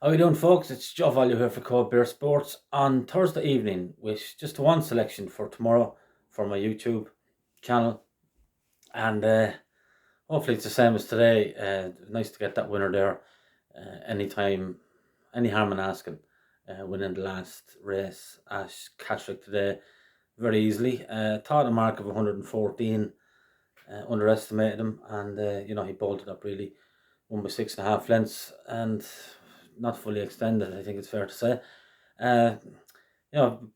How you doing, folks? It's Joe Value here for Cold Beer Sports on Thursday evening with just one selection for tomorrow for my YouTube channel. And hopefully it's the same as today. Nice to get that winner there. Anytime, any harm in asking. Winning the last race at Catterick today very easily. Thought a mark of 114. Underestimated him, and he bolted up really. Won by 6.5 lengths and not fully extended, I think it's fair to say. A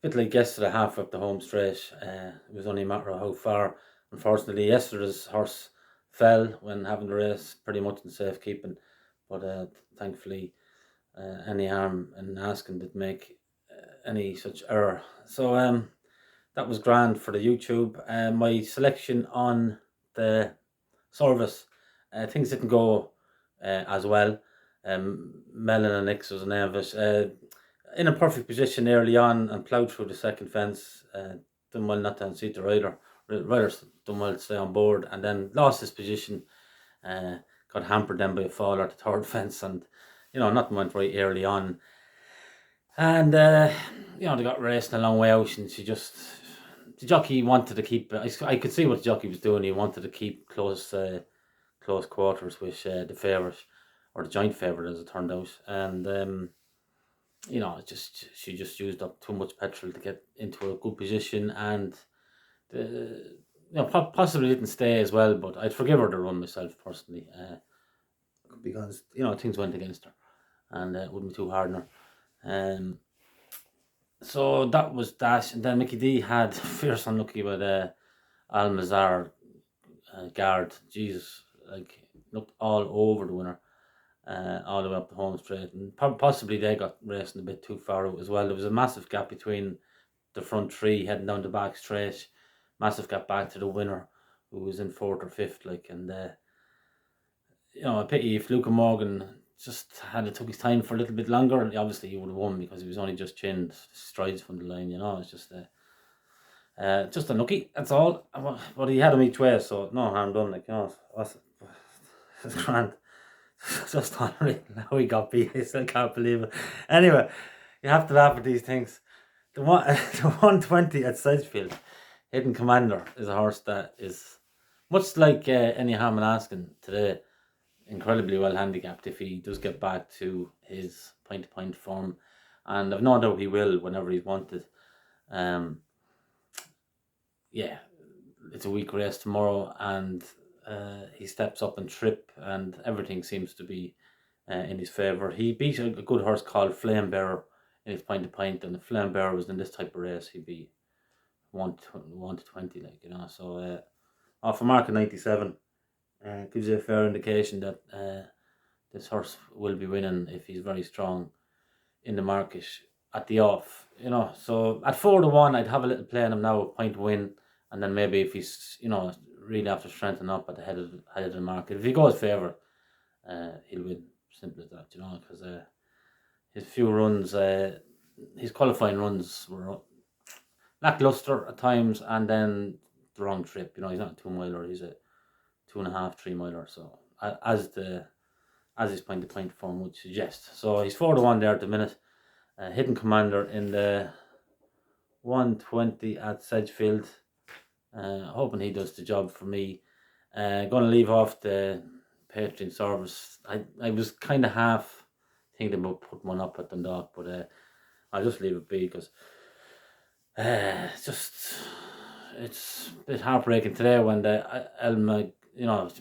bit like yesterday, half up the home straight. It was only a matter of how far. Unfortunately, yesterday's horse fell when having the race pretty much in safekeeping, but thankfully, any harm in asking didn't make any such error. So that was grand for the YouTube. My selection on the service, things didn't go as well. Mellon and Nix was the name of it. In a perfect position early on and ploughed through the second fence. Done well not to unseat the rider. Riders done well to stay on board, and then lost his position. Got hampered then by a fall at the third fence, and nothing went right early on. And they got racing a long way out, and the jockey wanted to keep. I could see what the jockey was doing. He wanted to keep close quarters with the favourite, or the joint favourite as it turned out, and she just used up too much petrol to get into a good position, and possibly didn't stay as well. But I'd forgive her the run myself personally, because things went against her, and it wouldn't be too hard on her. So that was that, and then Mickey D had fierce unlucky with Almazar guard. Jesus, looked all over the winner. All the way up the home straight, and possibly they got racing a bit too far out as well. There was a massive gap between the front three heading down the back straight, massive gap back to the winner, who was in fourth or fifth. And a pity if Luca Morgan just took his time for a little bit longer. Obviously he would have won because he was only just chinned strides from the line. It's just unlucky. That's all. But he had him each way, so no harm done. It's grand. Just unreal how he got beat. I still can't believe it. Anyway, you have to laugh at these things. The 120 at Sedgefield, Hidden Commander, is a horse that is much like any harm in asking today. Incredibly well handicapped if he does get back to his point-to-point form, and I've no doubt he will whenever he's wanted. It's a week race tomorrow, and he steps up and trip, and everything seems to be in his favour. He beat a good horse called Flame Bearer in his point-to-point, and if Flame Bearer was in this type of race, he'd be 1 to 20, So off a mark of 97, gives you a fair indication that this horse will be winning if he's very strong in the market at the off. So at 4 to 1, I'd have a little play on him now, a point win, and then maybe if he's really have to strengthen up at the head of the market. If he goes favourite, he'll win. Simple as that, because his few runs, his qualifying runs were lackluster at times, and then the wrong trip. He's not a 2-miler; he's a 2.5, 3-miler. So as his point-to-point form would suggest. So he's 4 to 1 there at the minute. Hidden Commander in the 120 at Sedgefield. Hoping he does the job for me. Going to leave off the Patreon service. I was kind of half thinking about putting one up at Dundalk, but I'll just leave it be because it's a bit heartbreaking today when the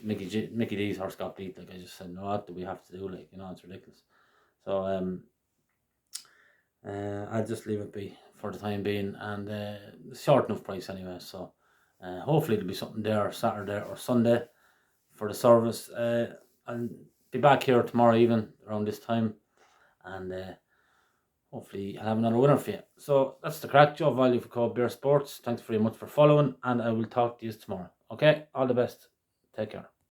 Mickey D's horse got beat. I just said, no, what do we have to do? It's ridiculous. So I'll just leave it be for the time being, and short enough price anyway. So. Hopefully there'll be something there Saturday or Sunday for the service. I'll be back here tomorrow evening around this time, and hopefully I'll have another winner for you. So that's the crack. Joe Value for Cold Beer Sports. Thanks very much for following, and I will talk to you tomorrow. Okay, all the best. Take care.